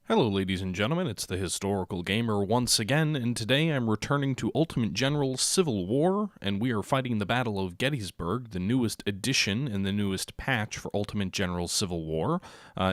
Hello ladies and gentlemen, it's the Historical Gamer once again, and today I'm returning to Ultimate General Civil War, and we are fighting the Battle of Gettysburg, the newest edition and the newest patch for Ultimate General Civil War.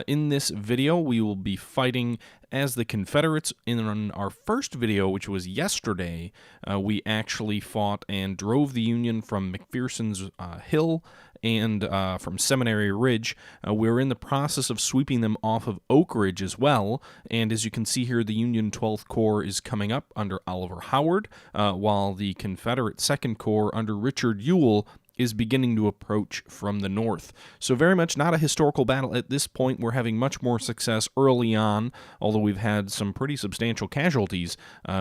In this video, we will be fighting as the Confederates. In our first video, which was yesterday, we actually fought and drove the Union from McPherson's Hill and from Seminary Ridge. We're in the process of sweeping them off of Oak Ridge as well, and as you can see here, the Union 12th Corps is coming up under Oliver Howard, while the Confederate 2nd Corps under Richard Ewell is beginning to approach from the north. So very much not a historical battle at this point. We're having much more success early on, although we've had some pretty substantial casualties.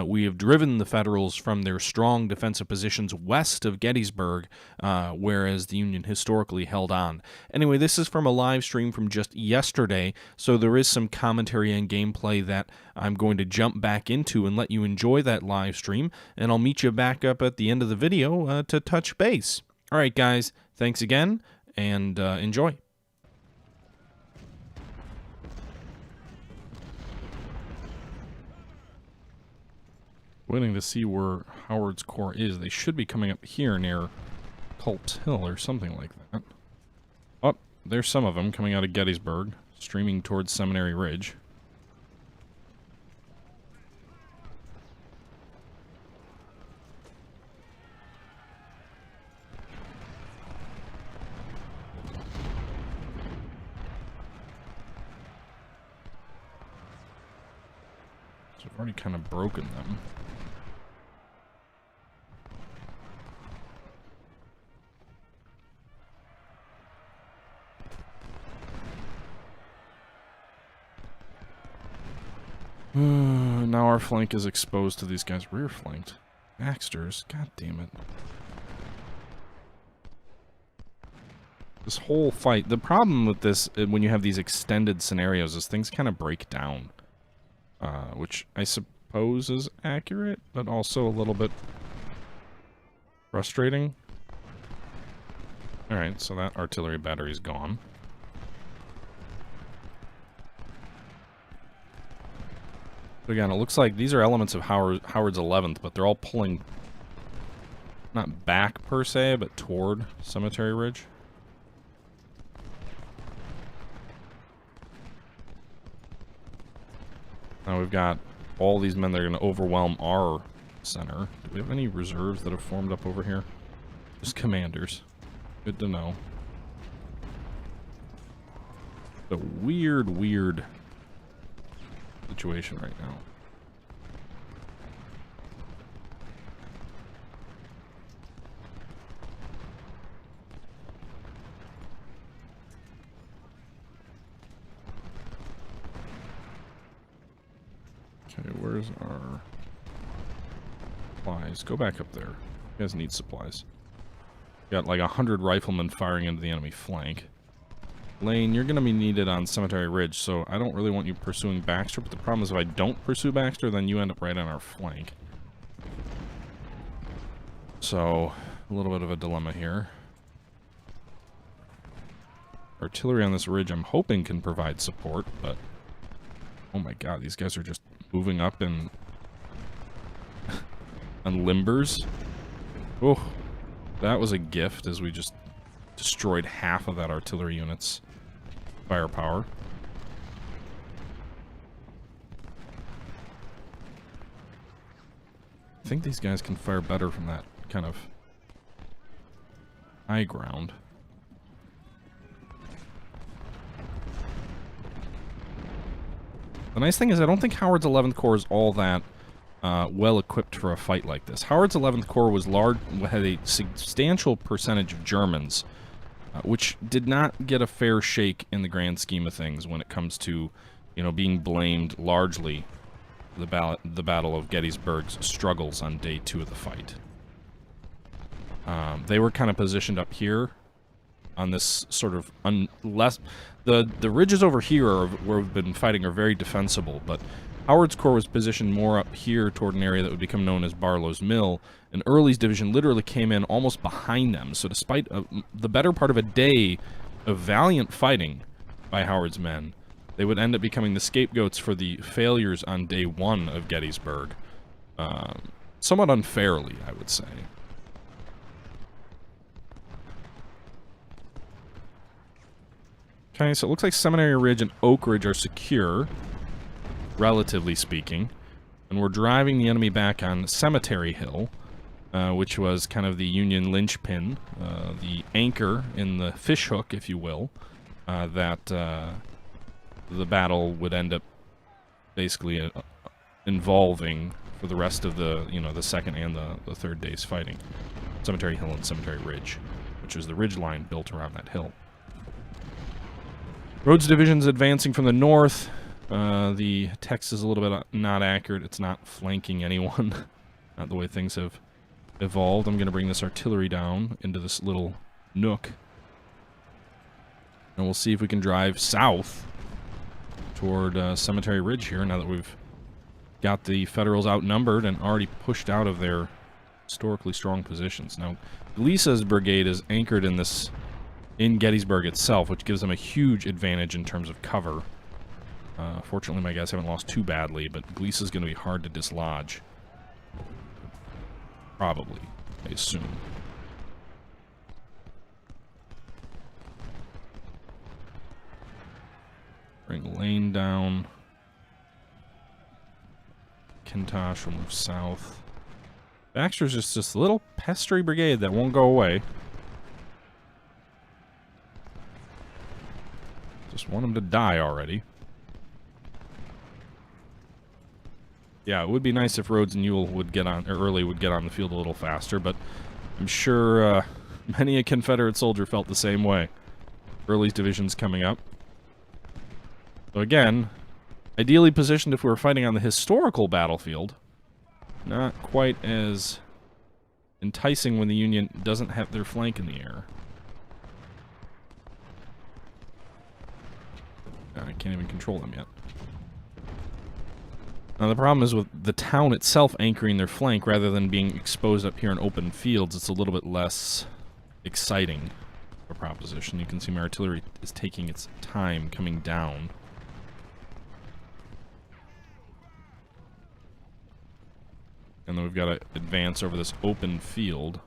We have driven the Federals from their strong defensive positions west of Gettysburg, whereas the Union historically held on. Anyway, this is from a live stream from just yesterday, so there is some commentary and gameplay that I'm going to jump back into and let you enjoy that live stream, and I'll meet you back up at the end of the video to touch base. All right, guys, thanks again, and enjoy. Waiting to see where Howard's Corps is. They should be coming up here near Culp's Hill or something like that. Oh, there's some of them coming out of Gettysburg, streaming towards Seminary Ridge. I've already kind of broken them. Now our flank is exposed to these guys. Rear flanked. Baxters. God damn it. This whole fight. The problem with this, when you have these extended scenarios, is things kind of break down. Which I suppose is accurate, but also a little bit frustrating. Alright, so that artillery battery is gone. So again, it looks like these are elements of Howard's 11th, but they're all pulling, not back per se, but toward Cemetery Ridge. Now we've got all these men that are going to overwhelm our center. Do we have any reserves that have formed up over here? Just commanders. Good to know. A weird situation right now. Okay, where's our supplies? Go back up there. You guys need supplies. Got like 100 riflemen firing into the enemy flank. Lane, you're going to be needed on Cemetery Ridge, so I don't really want you pursuing Baxter, but the problem is if I don't pursue Baxter, then you end up right on our flank. So, a little bit of a dilemma here. Artillery on this ridge I'm hoping can provide support, but oh my god, these guys are just moving up in on limbers. Oh, that was a gift as we just destroyed half of that artillery unit's firepower. I think these guys can fire better from that kind of high ground. The nice thing is I don't think Howard's 11th Corps is all that well equipped for a fight like this. Howard's 11th Corps was had a substantial percentage of Germans, which did not get a fair shake in the grand scheme of things when it comes to, you know, being blamed largely for the Battle of Gettysburg's struggles on day 2 of the fight. They were kind of positioned up here on this sort of the ridges over here where we've been fighting are very defensible, but Howard's Corps was positioned more up here toward an area that would become known as Barlow's Mill, and Early's division literally came in almost behind them. So despite the better part of a day of valiant fighting by Howard's men, they would end up becoming the scapegoats for the failures on day 1 of Gettysburg. Somewhat unfairly, I would say. Okay, so it looks like Seminary Ridge and Oak Ridge are secure, relatively speaking. And we're driving the enemy back on Cemetery Hill, which was kind of the Union linchpin, the anchor in the fishhook, if you will, that the battle would end up basically involving for the rest of the, the second and the third day's fighting. Cemetery Hill and Cemetery Ridge, which is the ridge line built around that hill. Rhodes Division's advancing from the north. The text is a little bit not accurate. It's not flanking anyone. Not the way things have evolved. I'm going to bring this artillery down into this little nook. And we'll see if we can drive south toward Cemetery Ridge here, now that we've got the Federals outnumbered and already pushed out of their historically strong positions. Now, Gleesa's brigade is anchored in Gettysburg itself, which gives them a huge advantage in terms of cover. Fortunately, my guys haven't lost too badly, but Gleesa's going to be hard to dislodge. Probably, I assume. Bring Lane down. Kintosh will move south. Baxter's just this little pestery brigade that won't go away. Just want him to die already. Yeah, it would be nice if Rhodes and Ewell would get on, or Early would get on the field a little faster, but I'm sure many a Confederate soldier felt the same way. Early's division's coming up. So again, ideally positioned if we were fighting on the historical battlefield. Not quite as enticing when the Union doesn't have their flank in the air. I can't even control them yet. Now the problem is with the town itself anchoring their flank rather than being exposed up here in open fields, it's a little bit less exciting of a proposition. You can see my artillery is taking its time coming down. And then we've got to advance over this open field.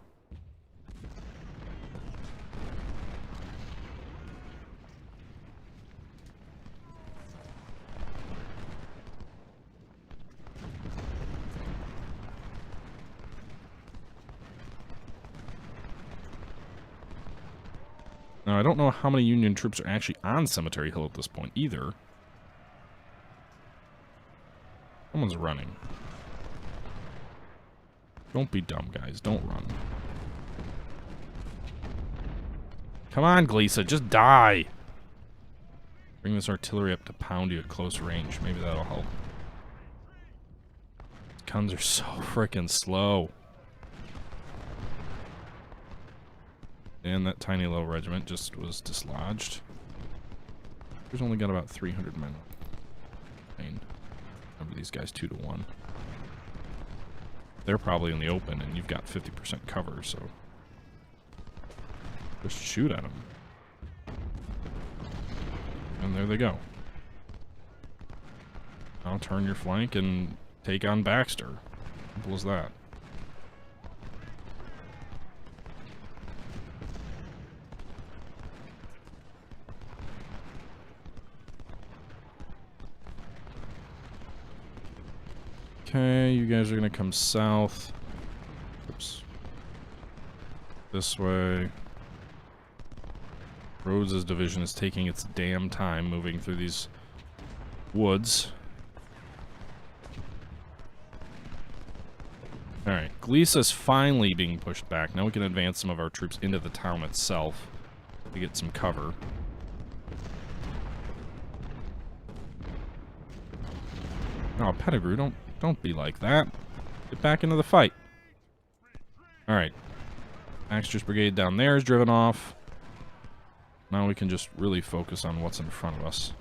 Now, I don't know how many Union troops are actually on Cemetery Hill at this point, either. Someone's running. Don't be dumb, guys. Don't run. Come on, Gleesa. Just die. Bring this artillery up to pound you at close range. Maybe that'll help. Guns are so frickin' slow. And that tiny little regiment just was dislodged. There's only got about 300 men. Remember these guys 2-to-1. They're probably in the open, and you've got 50% cover, so just shoot at them. And there they go. Now turn your flank and take on Baxter. Simple as that. Okay, you guys are gonna come south. Oops. This way. Rhodes's division is taking its damn time moving through these woods. Alright, Gleesa's finally being pushed back. Now we can advance some of our troops into the town itself to get some cover. Oh, Pettigrew, don't be like that. Get back into the fight. Alright. Baxter's brigade down there is driven off. Now we can just really focus on what's in front of us.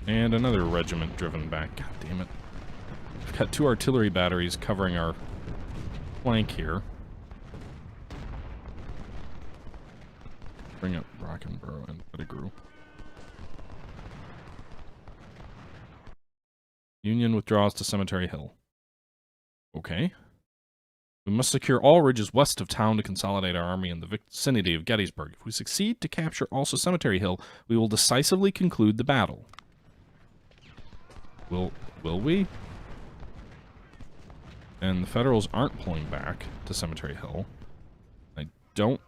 And another regiment driven back. God damn it. We've got 2 artillery batteries covering our flank here. Bring up Brockenborough and Pettigrew. Union withdraws to Cemetery Hill. Okay. We must secure all ridges west of town to consolidate our army in the vicinity of Gettysburg. If we succeed to capture also Cemetery Hill, we will decisively conclude the battle. Will we? And the Federals aren't pulling back to Cemetery Hill. I don't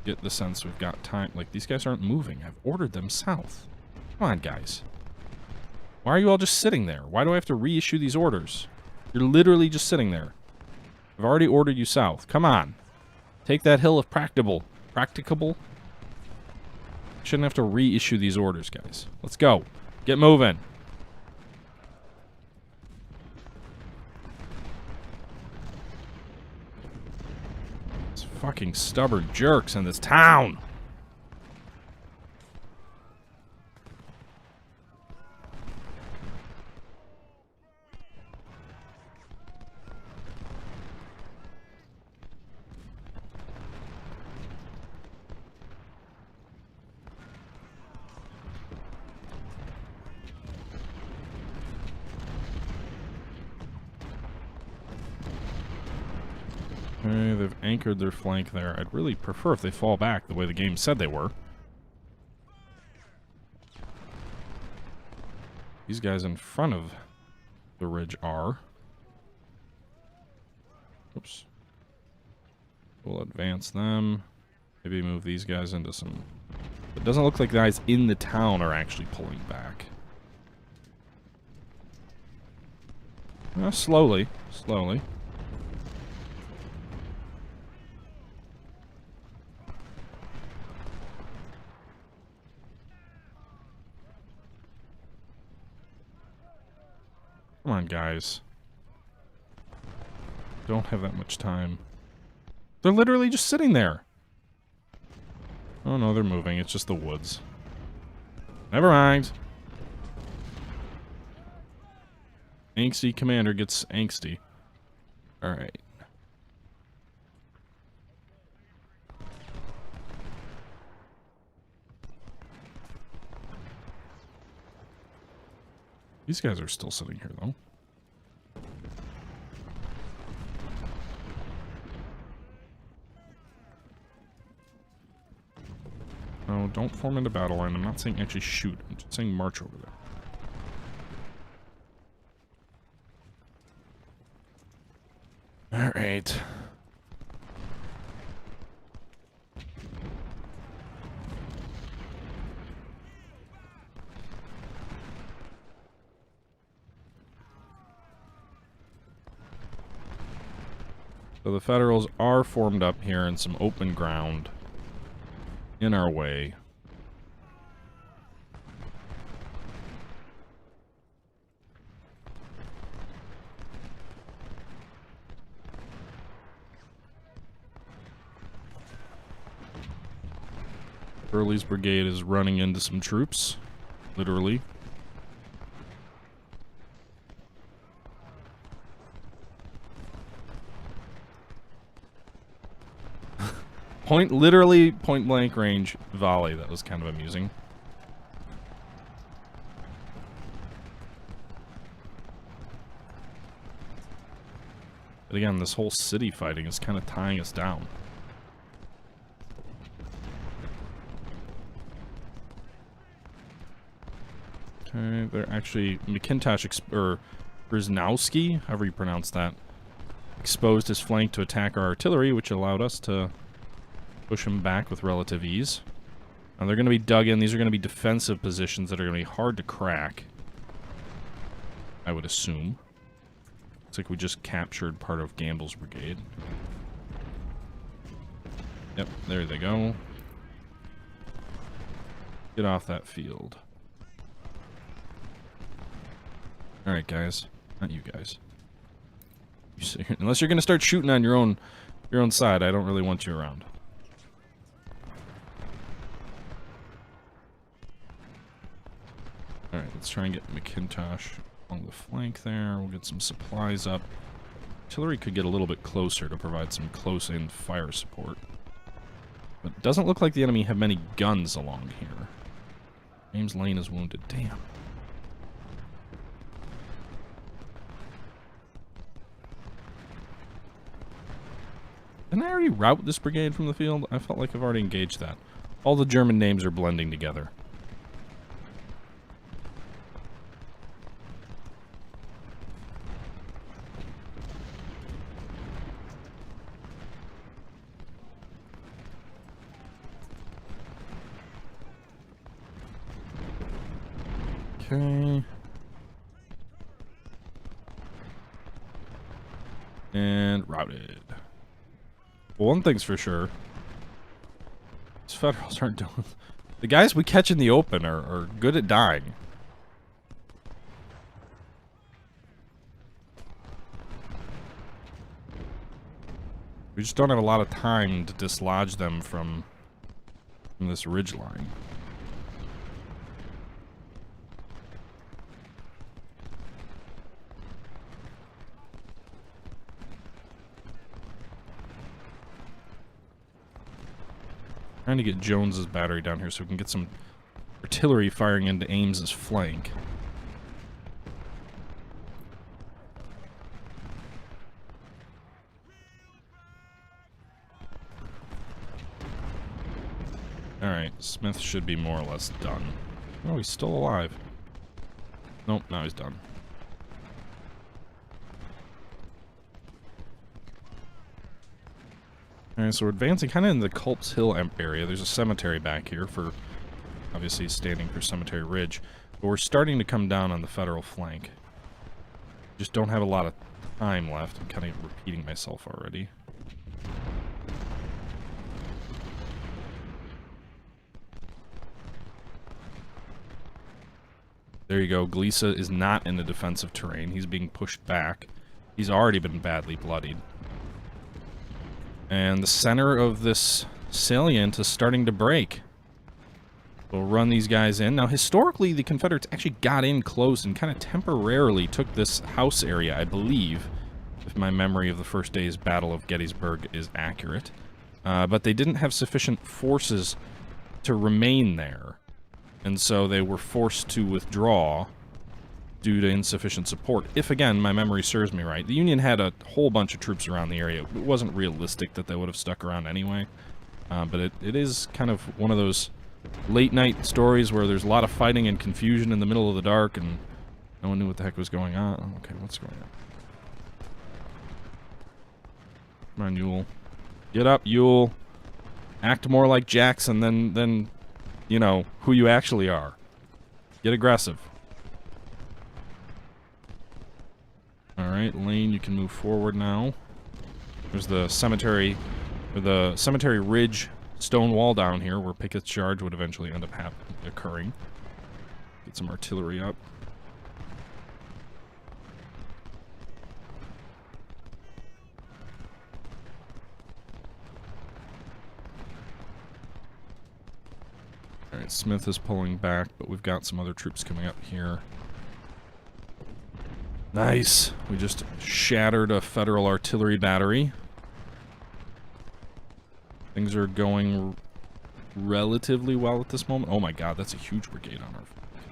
get the sense we've got time. Like, these guys aren't moving. I've ordered them south. Come on, guys. Why are you all just sitting there? Why do I have to reissue these orders? You're literally just sitting there. I've already ordered you south. Come on. Take that hill if practicable. Practicable? Shouldn't have to reissue these orders, guys. Let's go. Get moving. These fucking stubborn jerks in this town. Okay, they've anchored their flank there. I'd really prefer if they fall back the way the game said they were. These guys in front of the ridge are. Oops. We'll advance them. Maybe move these guys into some... It doesn't look like the guys in the town are actually pulling back. Slowly. Slowly. Come on, guys. Don't have that much time. They're literally just sitting there. Oh no, they're moving. It's just the woods. Never mind. Angsty commander gets angsty. Alright. These guys are still sitting here, though. No, don't form into battle line. I'm not saying actually shoot. I'm just saying march over there. Alright. So the Federals are formed up here in some open ground in our way. Burley's brigade is running into some troops, literally. Literally point blank range volley. That was kind of amusing. But again, this whole city fighting is kind of tying us down. Okay, they're actually McIntosh or Brzezinski, however you pronounce that, exposed his flank to attack our artillery, which allowed us to push him back with relative ease. Now they're going to be dug in. These are going to be defensive positions that are going to be hard to crack, I would assume. Looks like we just captured part of Gamble's brigade. Yep, there they go. Get off that field. Alright, guys. Not you guys. Unless you're going to start shooting on your own side, I don't really want you around. Alright, let's try and get McIntosh along the flank there. We'll get some supplies up. Artillery could get a little bit closer to provide some close-in fire support. But it doesn't look like the enemy have many guns along here. James Lane is wounded. Damn. Didn't I already route this brigade from the field? I felt like I've already engaged that. All the German names are blending together. Okay. And routed. Well, one thing's for sure. These Federals aren't doing... The guys we catch in the open are good at dying. We just don't have a lot of time to dislodge them from this ridge line. Trying to get Jones's battery down here so we can get some artillery firing into Ames's flank. Alright, Smith should be more or less done. Oh, he's still alive. Nope, now he's done. Alright, so we're advancing kind of in the Culp's Hill area. There's a cemetery back here for, obviously, standing for Cemetery Ridge. But we're starting to come down on the Federal flank. Just don't have a lot of time left. I'm kind of repeating myself already. There you go. Glisa is not in the defensive terrain. He's being pushed back. He's already been badly bloodied. And the center of this salient is starting to break. We'll run these guys in. Now, historically, the Confederates actually got in close and kind of temporarily took this house area, I believe, if my memory of the first day's Battle of Gettysburg is accurate. But they didn't have sufficient forces to remain there. And so they were forced to withdraw due to insufficient support. If, again, my memory serves me right. The Union had a whole bunch of troops around the area. It wasn't realistic that they would have stuck around anyway. But it is kind of one of those late-night stories where there's a lot of fighting and confusion in the middle of the dark, and no one knew what the heck was going on. Oh, okay, what's going on? Come on, Ewell. Get up, Ewell. Act more like Jackson than you know, who you actually are. Get aggressive. Alright, Lane, you can move forward now. There's the cemetery, or the Cemetery Ridge stone wall down here where Pickett's charge would eventually end up occurring. Get some artillery up. Alright, Smith is pulling back, but we've got some other troops coming up here. Nice! We just shattered a Federal artillery battery. Things are going relatively well at this moment. Oh my god, that's a huge brigade on our flank.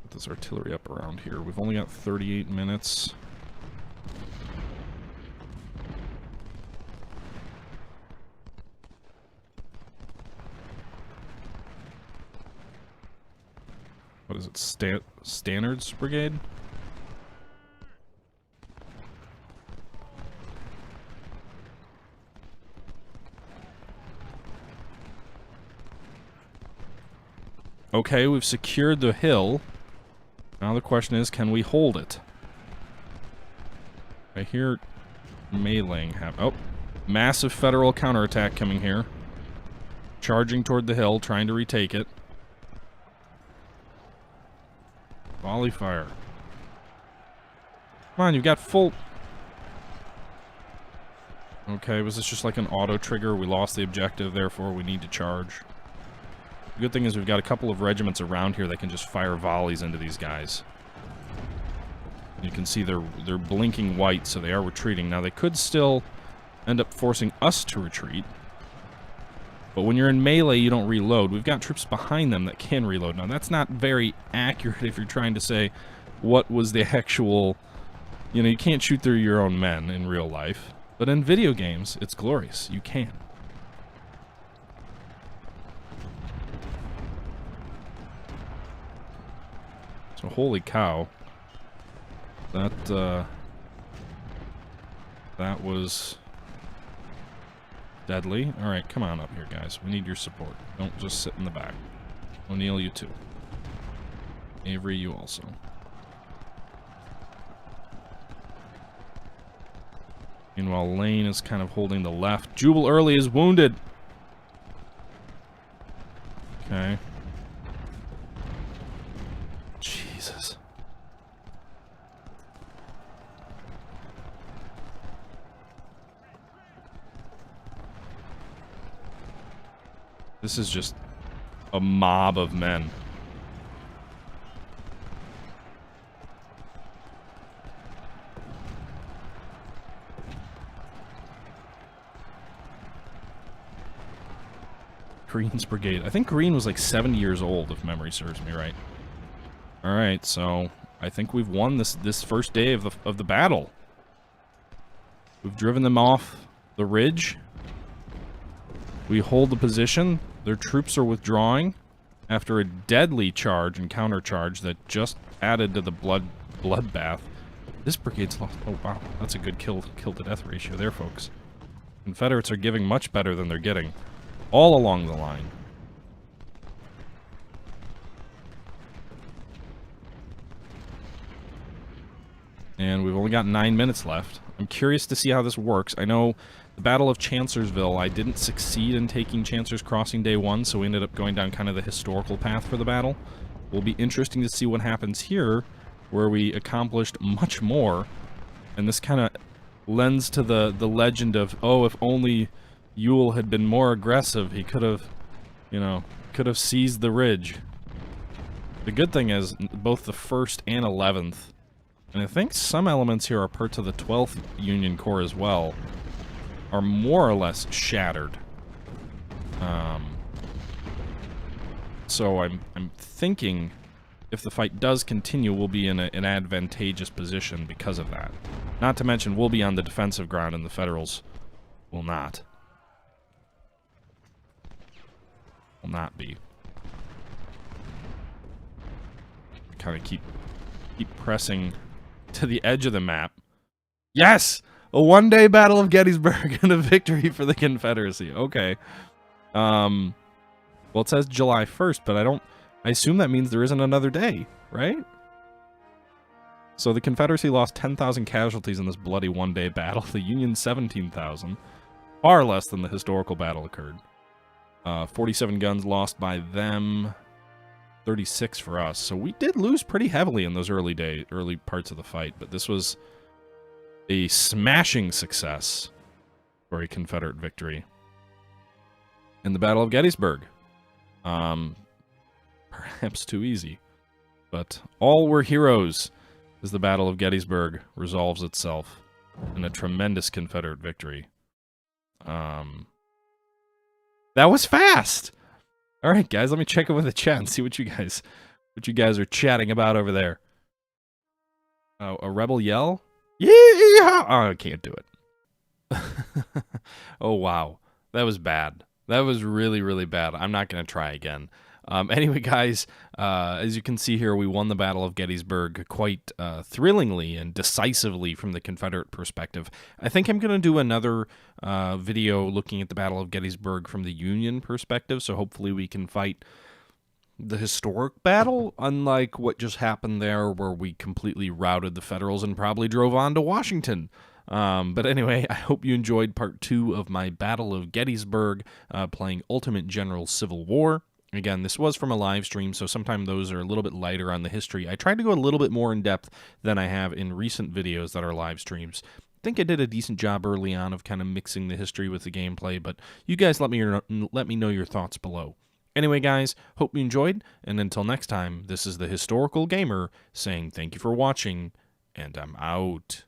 Put this artillery up around here. We've only got 38 minutes. What is it? Stannard's brigade? Okay, we've secured the hill. Now the question is, can we hold it? I hear meleeing happen. Oh, massive Federal counterattack coming here. Charging toward the hill, trying to retake it. Volley fire. Come on, you've got full... Okay, was this just like an auto trigger? We lost the objective, therefore we need to charge. The good thing is we've got a couple of regiments around here that can just fire volleys into these guys. You can see they're blinking white, so they are retreating. Now, they could still end up forcing us to retreat. But when you're in melee, you don't reload. We've got troops behind them that can reload. Now, that's not very accurate if you're trying to say what was the actual... You know, you can't shoot through your own men in real life. But in video games, it's glorious. You can. So, holy cow. That was deadly. Alright, come on up here, guys. We need your support. Don't just sit in the back. O'Neill, you too. Avery, you also. Meanwhile, Lane is kind of holding the left. Jubal Early is wounded. Okay. Jesus. This is just a mob of men. Green's brigade. I think Green was like 70 years old, if memory serves me right. All right, so I think we've won this first day of the battle. We've driven them off the ridge. We hold the position. Their troops are withdrawing after a deadly charge and countercharge that just added to the bloodbath. This brigade's lost. Oh wow, that's a good kill to death ratio there, folks. Confederates are giving much better than they're getting, all along the line. And we've only got 9 minutes left. I'm curious to see how this works. I know the Battle of Chancellorsville, I didn't succeed in taking Chancellor's Crossing day 1, so we ended up going down kind of the historical path for the battle. It will be interesting to see what happens here, where we accomplished much more. And this kind of lends to the legend of, oh, if only Ewell had been more aggressive, he could have, you know, could have seized the ridge. The good thing is, both the 1st and 11th, and I think some elements here are parts of the 12th Union Corps as well, are more or less shattered. So I'm thinking if the fight does continue, we'll be in an advantageous position because of that. Not to mention, we'll be on the defensive ground and the Federals will not. Will not be. Kind of keep pressing to the edge of the map. Yes! A one-day Battle of Gettysburg and a victory for the Confederacy. Okay. Well, it says July 1st, but I assume that means there isn't another day, right? So the Confederacy lost 10,000 casualties in this bloody one-day battle. The Union 17,000. Far less than the historical battle occurred. 47 guns lost by them. 36 for us. So we did lose pretty heavily in those early parts of the fight, but this was a smashing success for a Confederate victory. In the Battle of Gettysburg. Perhaps too easy. But all were heroes as the Battle of Gettysburg resolves itself in a tremendous Confederate victory. That was fast! Alright guys, let me check over the chat and see what you guys are chatting about over there. Oh, a rebel yell? Yeah! Oh, I can't do it. Oh wow. That was bad. That was really, really bad. I'm not going to try again. Anyway, guys, as you can see here, we won the Battle of Gettysburg quite thrillingly and decisively from the Confederate perspective. I think I'm going to do another video looking at the Battle of Gettysburg from the Union perspective, so hopefully we can fight the historic battle, unlike what just happened there where we completely routed the Federals and probably drove on to Washington. But anyway, I hope you enjoyed part 2 of my Battle of Gettysburg, playing Ultimate General Civil War. Again, this was from a live stream, so sometimes those are a little bit lighter on the history. I tried to go a little bit more in depth than I have in recent videos that are live streams. I think I did a decent job early on of kind of mixing the history with the gameplay, but you guys let me know your thoughts below. Anyway, guys, hope you enjoyed, and until next time, this is the Historical Gamer saying thank you for watching, and I'm out.